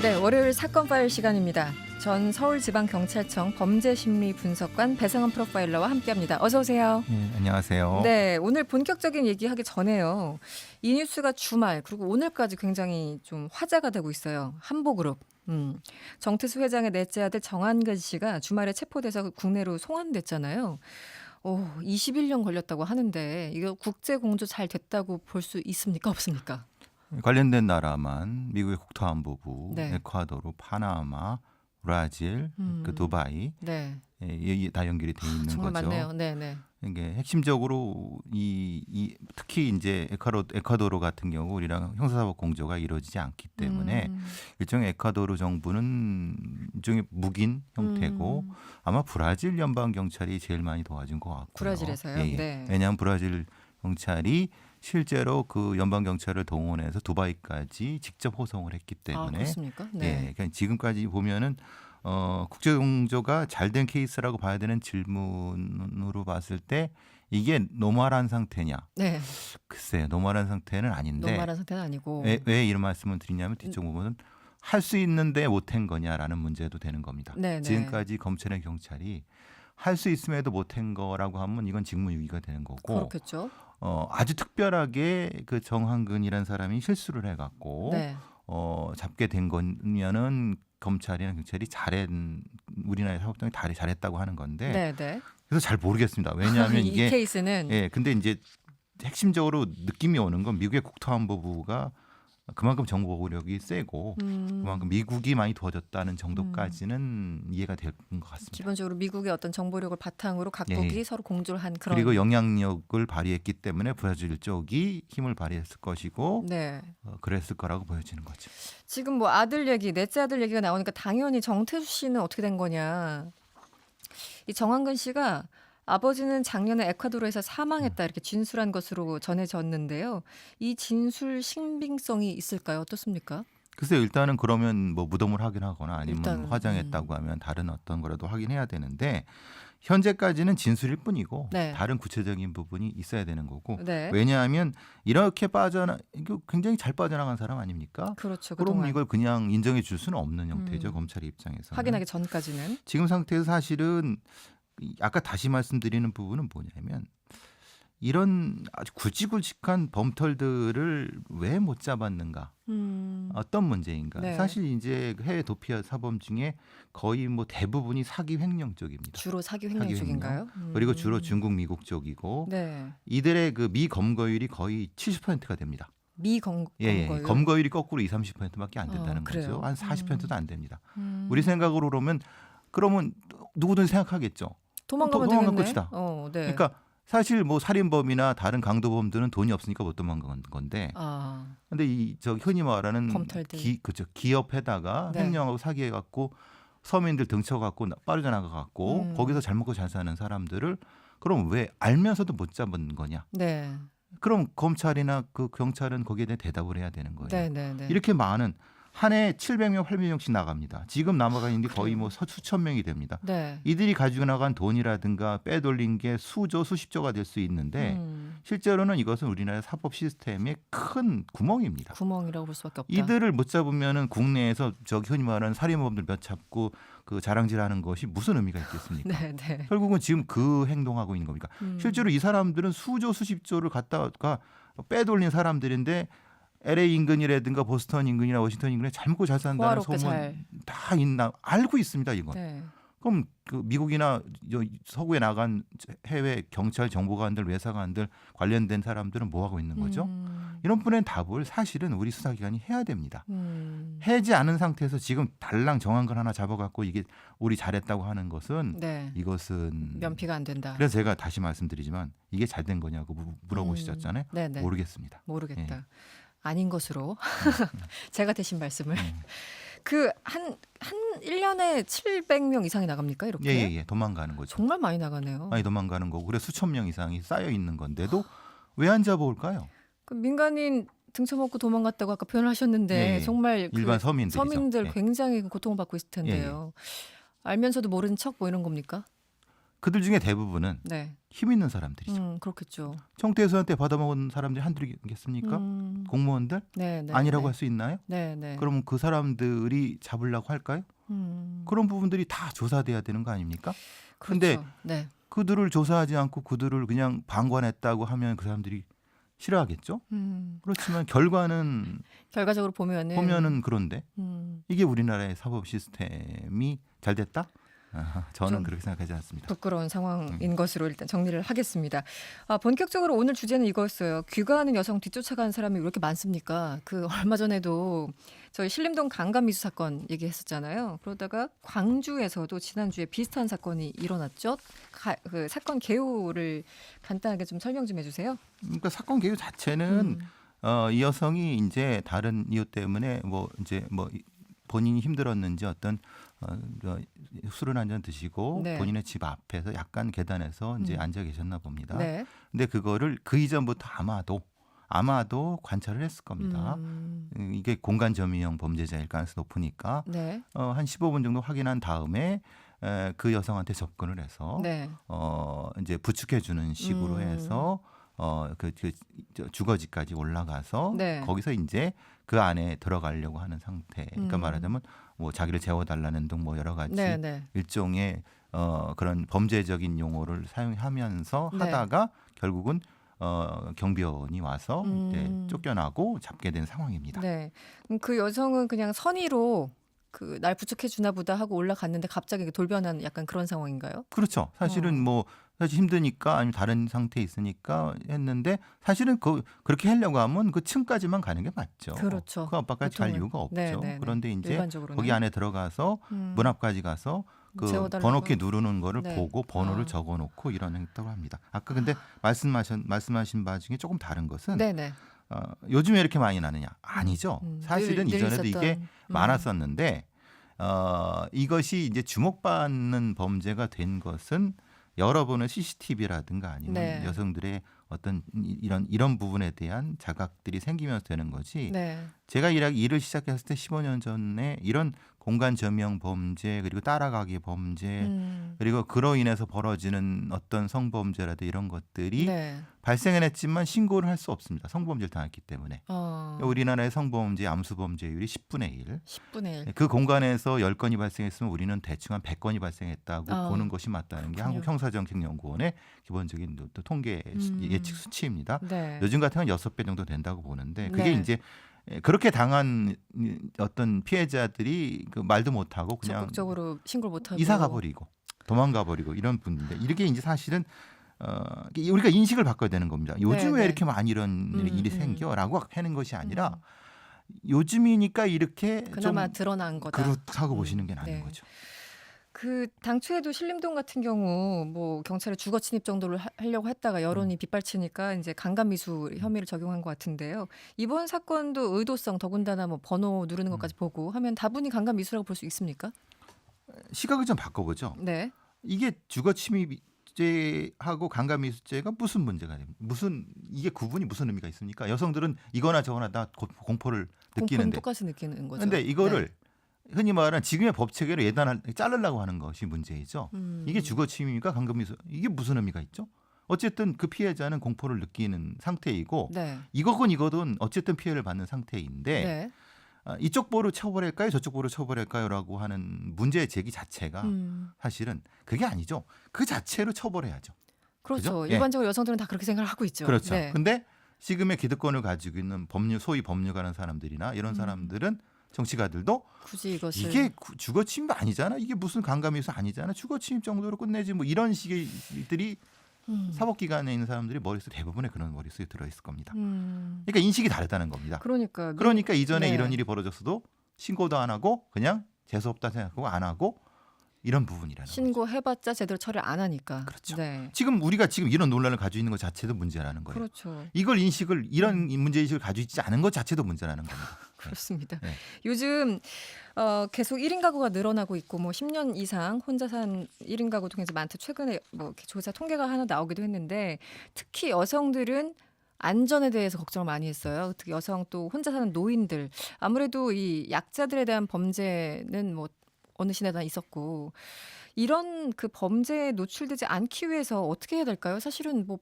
네, 월요일 사건 파일 시간입니다. 전 서울지방경찰청 범죄심리분석관 배상원 프로파일러와 함께합니다. 어서 오세요. 네, 안녕하세요. 네, 오늘 본격적인 얘기하기 전에요. 이 뉴스가 주말 그리고 오늘까지 굉장히 좀 화제가 되고 있어요. 한보그룹. 정태수 회장의 넷째 아들 정한근 씨가 주말에 체포돼서 국내로 송환됐잖아요. 21년 걸렸다고 하는데 이거 국제 공조 잘 됐다고 볼 수 있습니까? 없습니까? 관련된 나라만 미국의 국토안보부, 네. 에콰도르, 파나마, 브라질, 그 두바이 네, 이게 다 연결이 돼 있는 정말 거죠. 많네요. 네, 네. 이게 핵심적으로 특히 이제 에콰도르 같은 경우 우리랑 형사사법 공조가 이루어지지 않기 때문에 일종의 에콰도르 정부는 일종의 묵인 형태고 아마 브라질 연방 경찰이 제일 많이 도와준 것 같고요. 브라질에서요? 예, 예. 네. 왜냐하면 브라질 경찰이 실제로 그 연방 경찰을 동원해서 두바이까지 직접 호송을 했기 아, 때문에 그렇습니까? 네. 예, 그러니까 지금까지 보면은 국제 공조가 잘 된 케이스라고 봐야 되는 질문으로 봤을 때 이게 노멀한 상태냐? 네. 글쎄요, 노멀한 상태는 아닌데 노말한 상태는 아니고. 왜 이런 말씀을 드리냐면 뒤쪽 부분은 할 수 있는데 못한 거냐라는 문제도 되는 겁니다. 네, 네. 지금까지 검찰의 경찰이 할 수 있음에도 못한 거라고 하면 이건 직무유기가 되는 거고 그렇겠죠. 아주 특별하게 그 정한근이라는 사람이 실수를 해갖고 네. 잡게 된 거면은 검찰이나 경찰이 우리나라의 사법당이 잘했다고 하는 건데 네, 네. 그래서 잘 모르겠습니다. 왜냐하면 이 이게 케이스는 근데 이제 핵심적으로 느낌이 오는 건 미국의 국토안보부가 그만큼 정보 보력이 세고 그만큼 미국이 많이 도와줬다는 정도까지는 이해가 될 것 같습니다. 기본적으로 미국의 어떤 정보력을 바탕으로 각국이 예. 서로 공조를 한 그런. 그리고 영향력을 발휘했기 때문에 브라질 쪽이 힘을 발휘했을 것이고 네. 그랬을 거라고 보여지는 거죠. 지금 뭐 아들 얘기, 넷째 아들 얘기가 나오니까 당연히 정태수 씨는 어떻게 된 거냐. 이 정한근 씨가 아버지는 작년에 에콰도르에서 사망했다 이렇게 진술한 것으로 전해졌는데요. 이 진술 신빙성이 있을까요? 어떻습니까? 글쎄요, 일단은 그러면 뭐 무덤을 확인하거나 아니면 일단은, 화장했다고 하면 다른 어떤 거라도 확인해야 되는데 현재까지는 진술일 뿐이고 네. 다른 구체적인 부분이 있어야 되는 거고 네. 왜냐하면 이렇게 이거 굉장히 잘 빠져나간 사람 아닙니까? 그렇죠. 그럼 그동안 이걸 그냥 인정해 줄 수는 없는 형태죠. 검찰의 입장에서는. 확인하기 전까지는. 지금 상태에서 사실은 아까 다시 말씀드리는 부분은 뭐냐면 이런 아주 굵직굵직한 범털들을 왜 못 잡았는가? 어떤 문제인가? 네. 사실 이제 해외 도피 사범 중에 거의 뭐 대부분이 사기 횡령 쪽입니다. 주로 사기 횡령 사기 쪽인가요? 그리고 주로 중국, 미국 쪽이고 네. 이들의 그 미검거율이 거의 70%가 됩니다. 미검거율. 검거율이 거꾸로 20-30%밖에 안 된다는 그래요? 거죠. 한 40%도 안 됩니다. 우리 생각으로 그러면 누구든 생각하겠죠. 도망가면 도망갈 되겠네. 것이다. 네. 그러니까 사실 뭐 살인범이나 다른 강도범들은 돈이 없으니까 못 도망간 건데, 근데 흔히 말하는 범털들. 그죠, 기업에다가 네. 횡령하고 사기해갖고 서민들 등쳐갖고 빠져나가갖고 거기서 잘 먹고 잘 사는 사람들을 그럼 왜 알면서도 못 잡은 거냐? 네. 그럼 검찰이나 그 경찰은 거기에 대해 대답을 해야 되는 거예요. 네, 네, 네. 이렇게 많은 한 해에 700명, 800명씩 나갑니다. 지금 남아가 있는 게 거의 뭐 수천 명이 됩니다. 네. 이들이 가지고 나간 돈이라든가 빼돌린 게 수조, 수십조가 될 수 있는데 실제로는 이것은 우리나라 사법 시스템의 큰 구멍입니다. 구멍이라고 볼 수밖에 없다. 이들을 못 잡으면은 국내에서 흔히 말하는 살인범들 몇 잡고 그 자랑질하는 것이 무슨 의미가 있겠습니까? 네, 네. 결국은 지금 그 행동하고 있는 겁니까? 실제로 이 사람들은 수조, 수십조를 갖다가 빼돌린 사람들인데 LA 인근이라든가 보스턴 인근이나 워싱턴 인근에 잘 먹고 잘 산다는 호화롭게 소문 다 있나 알고 있습니다. 이건. 네. 그럼 그 미국이나 서구에 나간 해외 경찰 정보관들 외사관들 관련된 사람들은 뭐 하고 있는 거죠? 이런 분의 답을 사실은 우리 수사기관이 해야 됩니다. 해지 않은 상태에서 지금 달랑 정한 걸 하나 잡아갖고 이게 우리 잘했다고 하는 것은 네. 이것은 면피가 안 된다. 그래서 제가 다시 말씀드리지만 이게 잘 된 거냐고 물어보시잖아요. 네, 네. 모르겠습니다. 모르겠다. 예. 아닌 것으로 제가 대신 말씀을. 그 한 1년에 700명 이상이 나갑니까? 이렇게? 예. 도망가는 거죠. 정말 많이 나가네요. 많이 도망가는 거고 그래 수천 명 이상이 쌓여 있는 건데도 왜 안 잡아올까요? 그 민간인 등쳐먹고 도망갔다고 아까 표현을 하셨는데 예. 정말 일반 서민들이죠. 서민들 예. 굉장히 고통을 받고 있을 텐데요. 알면서도 모른 척 뭐 이런 겁니까? 그들 중에 대부분은 네. 힘 있는 사람들이죠. 그렇겠죠. 청태에서한테 받아먹은 사람들이 한둘이겠습니까? 공무원들? 네, 네, 아니라고 네. 할 수 있나요? 네, 네. 그럼 그 사람들이 잡으려고 할까요? 그런 부분들이 다 조사돼야 되는 거 아닙니까? 근데 그렇죠. 네. 그들을 조사하지 않고 그들을 그냥 방관했다고 하면 그 사람들이 싫어하겠죠? 그렇지만 결과는 결과적으로 보면은 그런데 음, 이게 우리나라의 사법 시스템이 잘 됐다? 저는 좀 그렇게 생각하지 않습니다. 부끄러운 상황인 것으로 일단 정리를 하겠습니다. 본격적으로 오늘 주제는 이거였어요. 귀가하는 여성 뒤쫓아가는 사람이 왜 이렇게 많습니까? 그 얼마 전에도 저희 신림동 강간미수 사건 얘기했었잖아요. 그러다가 광주에서도 지난주에 비슷한 사건이 일어났죠. 그 사건 개요를 간단하게 좀 설명 좀 해주세요. 그러니까 사건 개요 자체는 이 여성이 이제 다른 이유 때문에 본인이 힘들었는지 어떤 술을 한 잔 드시고 네. 본인의 집 앞에서 약간 계단에서 이제 앉아 계셨나 봅니다. 네. 근데 그거를 그 이전부터 아마도 관찰을 했을 겁니다. 이게 공간 점유형 범죄자일 가능성이 높으니까 네. 한 15분 정도 확인한 다음에 그 여성한테 접근을 해서 네. 이제 부축해 주는 식으로 해서 주거지까지 올라가서 네. 거기서 이제 그 안에 들어가려고 하는 상태. 그러니까 말하자면 뭐 자기를 재워달라는 등 뭐 여러 가지 네. 네. 일종의 그런 범죄적인 용어를 사용하면서 네. 하다가 결국은 경비원이 와서 이제 음. 쫓겨나고 잡게 된 상황입니다. 네. 그럼 그 여성은 그냥 선의로 그 날 부축해 주나 보다 하고 올라갔는데 갑자기 돌변한 약간 그런 상황인가요? 그렇죠. 사실은 사실 힘드니까 아니면 다른 상태에 있으니까 했는데 사실은 그렇게 하려고 하면 그 층까지만 가는 게 맞죠. 그렇죠. 그 앞까지 갈 보통은. 이유가 없죠. 네, 네, 네. 그런데 이제 일반적으로는. 거기 안에 들어가서 문 앞까지 가서 그 재워달라고. 번호키 누르는 거를 네. 보고 번호를 적어놓고 이런 했다고 합니다. 아까 근데 말씀하신 바 중에 조금 다른 것은 네네. 요즘에 이렇게 많이 나느냐? 아니죠. 사실은 늘 이전에도 이게 있었던, 많았었는데 이것이 이제 주목받는 범죄가 된 것은 여러 번의 CCTV라든가 아니면 네. 여성들의 어떤 이런 부분에 대한 자각들이 생기면서 되는 거지. 네. 제가 일을 시작했을 때 15년 전에 이런 공간 점용 범죄 그리고 따라가기 범죄 그리고 그로 인해서 벌어지는 어떤 성범죄라든 이런 것들이 네. 발생했지만 신고를 할 수 없습니다. 성범죄를 당했기 때문에. 우리나라의 성범죄 암수범죄율이 10분의 1. 10분의 1. 그 공간에서 10건이 발생했으면 우리는 대충 한 100건이 발생했다고 보는 것이 맞다는 게 그렇군요. 한국형사정책연구원의 기본적인 또 통계 예측 수치입니다. 네. 요즘 같으면 6배 정도 된다고 보는데 그게 네. 이제 그렇게 당한 어떤 피해자들이 그 말도 못하고 그냥 적극적으로 신고를 못하고 이사 가버리고 도망가 버리고 이런 분인데 이렇게 이제 사실은 우리가 인식을 바꿔야 되는 겁니다. 요즘 왜 네. 이렇게 많이 이런 일이 생겨라고 하는 것이 아니라 요즘이니까 이렇게 그나마 좀 드러난 거다. 그렇다고 보시는 게 나은 네. 거죠. 그 당초에도 신림동 같은 경우 뭐 경찰에 주거 침입 정도를 하려고 했다가 여론이 빗발치니까 이제 강간미수 혐의를 적용한 것 같은데요. 이번 사건도 의도성 더군다나 뭐 번호 누르는 것까지 보고 하면 다분히 강간미수라고 볼 수 있습니까? 시각을 좀 바꿔보죠. 네. 이게 주거 침입죄하고 강간미수죄가 무슨 문제가 됩니까? 이게 구분이 무슨 의미가 있습니까? 여성들은 이거나 저거나 다 공포를 공포는 느끼는데. 똑같이 느끼는 거죠. 그런데 이거를 네. 흔히 말하는 지금의 법 체계로 자르려고 하는 것이 문제이죠. 이게 주거 침입입니까? 강간미수 이게 무슨 의미가 있죠? 어쨌든 그 피해자는 공포를 느끼는 상태이고 네. 이거든 어쨌든 피해를 받는 상태인데 네. 이쪽 보로 처벌할까요? 저쪽 보로 처벌할까요?라고 하는 문제 제기 자체가 사실은 그게 아니죠. 그 자체로 처벌해야죠. 그렇죠. 그죠? 예. 일반적으로 여성들은 다 그렇게 생각을 하고 있죠. 그렇죠. 네. 근데 지금의 기득권을 가지고 있는 소위 법률가는 사람들이나 이런 사람들은 정치가들도 굳이 이것을 이게 주거 침입 아니잖아. 이게 무슨 강간미수 아니잖아. 주거 침입 정도로 끝내지 뭐 이런 식의 일들이 사법기관에 있는 사람들이 대부분의 그런 머릿속에 들어있을 겁니다. 그러니까 인식이 다르다는 겁니다. 그러니까 이전에 네. 이런 일이 벌어졌어도 신고도 안 하고 그냥 재수없다 생각하고 안 하고 이런 부분이라는 거죠. 신고해봤자 제대로 처리 안 하니까. 그렇죠. 네. 우리가 지금 이런 논란을 가지고 있는 것 자체도 문제라는 거예요. 그렇죠. 이런 문제의식을 가지고 있지 않은 것 자체도 문제라는 겁니다. 그렇습니다. 네. 요즘 계속 1인 가구가 늘어나고 있고 뭐 10년 이상 혼자 산 1인 가구 통해서 많다. 최근에 뭐 이렇게 조사 통계가 하나 나오기도 했는데 특히 여성들은 안전에 대해서 걱정을 많이 했어요. 특히 여성 또 혼자 사는 노인들 아무래도 이 약자들에 대한 범죄는 뭐 어느 시대나 있었고 이런 그 범죄에 노출되지 않기 위해서 어떻게 해야 될까요? 사실은 뭐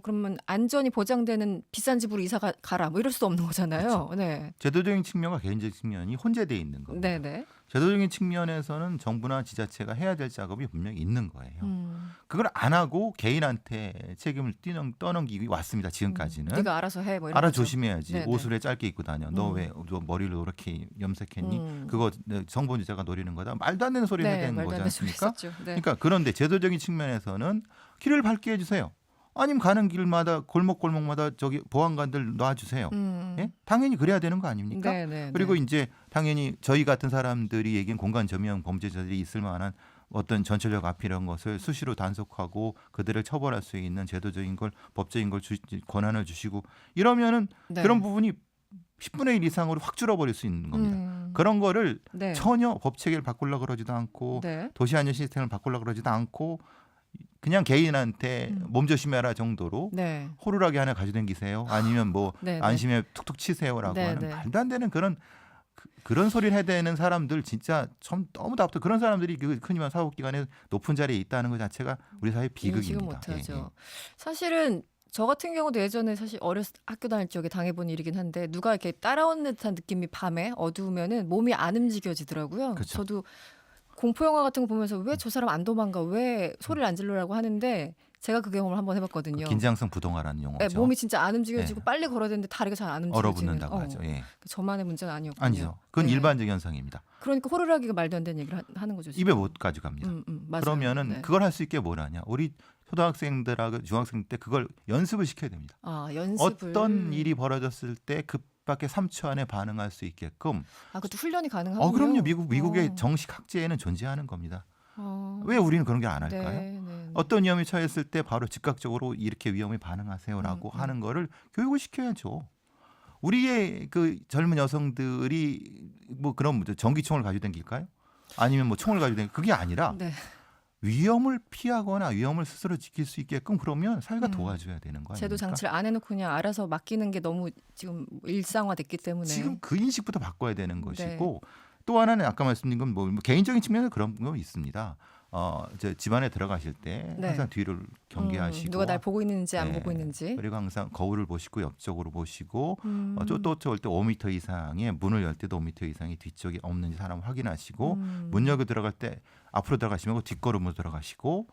그러면 안전이 보장되는 비싼 집으로 이사 가라 뭐 이럴 수도 없는 거잖아요. 그렇죠. 네. 제도적인 측면과 개인적인 측면이 혼재되어 있는 겁니다. 네네. 제도적인 측면에서는 정부나 지자체가 해야 될 작업이 분명히 있는 거예요. 그걸 안 하고 개인한테 책임을 떠넘기기 왔습니다. 지금까지는. 네가 알아서 해. 뭐 이런 알아 거죠. 조심해야지. 네네. 옷을 왜 짧게 입고 다녀. 너 왜 머리를 노랗게 염색했니? 그거 성범죄자가 노리는 거다. 말도 안 되는 소리 해야 되는 말도 거지 안 되는 소리 않습니까? 있었죠. 네. 그러니까 그런데 제도적인 측면에서는 길을 밝게 해주세요. 아니면 가는 길마다 골목골목마다 저기 보안관들 놔주세요. 예? 당연히 그래야 되는 거 아닙니까? 네네. 그리고 이제 당연히 저희 같은 사람들이 얘기한 공간 점유형 범죄자들이 있을 만한 어떤 전체적 앞 이런 것을 수시로 단속하고 그들을 처벌할 수 있는 제도적인 걸 법적인 걸 권한을 주시고 이러면은 네. 그런 부분이 10분의 1 이상으로 확 줄어버릴 수 있는 겁니다. 그런 거를 네. 전혀 법 체계를 바꾸려고 그러지도 않고 네. 도시안전 시스템을 바꾸려고 그러지도 않고 그냥 개인한테 몸조심해라 정도로 네. 호루라기 하나 가져다니세요. 아니면 뭐 네, 네. 안심에 툭툭 치세요라고 네, 하는 네. 말도 안 되는 그런 소리를 해야 되는 사람들 진짜 좀 너무 답답. 그런 사람들이 그 흔히 말하는 사법기관에 높은 자리에 있다는 것 자체가 우리 사회 인식을 비극입니다. 못하죠. 사실은 저 같은 경우도 예전에 사실 학교 다닐 적에 당해본 일이긴 한데 누가 이렇게 따라오는 듯한 느낌이 밤에 어두우면은 몸이 안 움직여지더라고요. 그렇죠. 저도 공포 영화 같은 거 보면서 왜 저 사람 안 도망가? 왜 소리를 안 질러라고 하는데 제가 그 경험을 한번 해봤거든요. 긴장성 부동화라는 용어죠. 네, 몸이 진짜 안 움직여지고 네. 빨리 걸어야 되는데 다리가 잘 안 움직여지는. 얼어붙는다고 하죠. 예. 저만의 문제는 아니었군요. 아니죠. 그건 네. 일반적 현상입니다. 그러니까 호루라기가 말도 안 되는 얘기를 하는 거죠. 지금. 입에 못 가져갑니다. 맞아요. 그러면은 네. 그걸 할 수 있게 뭘 하냐? 우리 초등학생들하고 중학생 때 그걸 연습을 시켜야 됩니다. 연습을. 어떤 일이 벌어졌을 때 급하게 3초 안에 반응할 수 있게끔. 그것도 훈련이 가능하군요. 그럼요. 미국의 정식 학제에는 존재하는 겁니다. 왜 우리는 그런 걸 안 할까요? 네. 어떤 위험이 처했을 때 바로 즉각적으로 이렇게 위험에 반응하세요라고 하는 거를 교육을 시켜야죠. 우리의 그 젊은 여성들이 뭐 그런 전기총을 가지고 다닐까요? 아니면 뭐 총을 가지고 다닐 그게 아니라 네. 위험을 피하거나 위험을 스스로 지킬 수 있게끔 그러면 사회가 도와줘야 되는 거 아닙니까? 제도 장치를 안 해놓고 그냥 알아서 맡기는 게 너무 지금 일상화됐기 때문에. 지금 그 인식부터 바꿔야 되는 것이고 또 하나는 아까 말씀드린 건 뭐 개인적인 측면에서 그런 거 있습니다. 이제 집안에 들어가실 때 네. 항상 뒤를 경계하시고 누가 날 보고 있는지 안 네. 보고 있는지. 그리고 항상 거울을 보시고 옆쪽으로 보시고 또 올 때 5m 이상의 문을 열 때도 5m 이상의 뒤쪽에 없는지 사람 확인하시고 문 열고 들어갈 때 앞으로 들어가시면 뒷걸음으로 들어가시고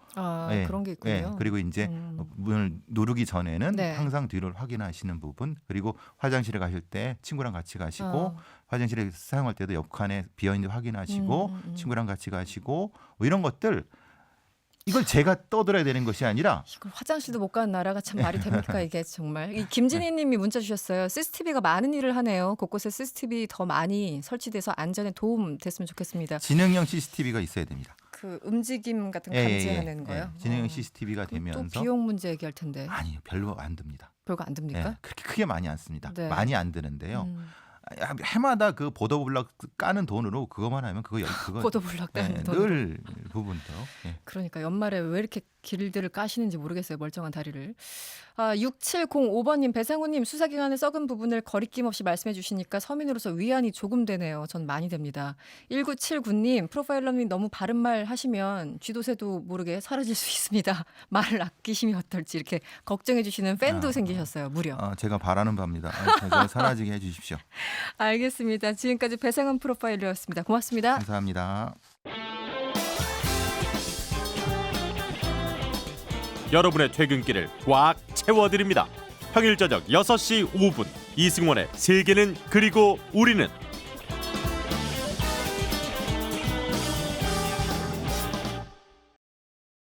그런 게 있군요. 그리고 이제 문을 누르기 전에는 네. 항상 뒤를 확인하시는 부분 그리고 화장실에 가실 때 친구랑 같이 가시고 화장실에 사용할 때도 옆칸에 비어있는지 확인하시고 친구랑 같이 가시고 뭐 이런 것들 이걸 제가 떠들어야 되는 것이 아니라 이걸 화장실도 못 가는 나라가 참 말이 됩니까 이게 정말. 이 김진희 님이 문자 주셨어요. CCTV가 많은 일을 하네요. 곳곳에 CCTV 더 많이 설치돼서 안전에 도움 됐으면 좋겠습니다. 지능형 CCTV가 있어야 됩니다. 그 움직임 같은 거 감지하는 거요? 지능형 CCTV가 또 되면서 비용 문제 얘기할 텐데. 아니요. 별로 안 듭니다. 별거 안 듭니까? 그렇게 크게 많이 안 씁니다. 네. 많이 안 드는데요. 해마다 그 보도블럭 까는 돈으로 그것만 하면 그거 보도블럭 때문에 늘 부분도. 그러니까 연말에 왜 이렇게 길들을 까시는지 모르겠어요. 멀쩡한 다리를. 6705번님 배상우님 수사기관의 썩은 부분을 거리낌 없이 말씀해 주시니까 서민으로서 위안이 조금 되네요. 전 많이 됩니다. 1979님 프로파일러님 너무 바른 말 하시면 쥐도새도 모르게 사라질 수 있습니다. 말을 아끼시면 어떨지 이렇게 걱정해 주시는 팬도 생기셨어요. 무려. 제가 바라는 바입니다. 제가 사라지게 해주십시오. 알겠습니다. 지금까지 배상훈 프로파일러였습니다. 고맙습니다. 감사합니다. 여러분의 퇴근길을 꽉 채워드립니다. 평일 저녁 6시 5분 이승원의 세계는 그리고 우리는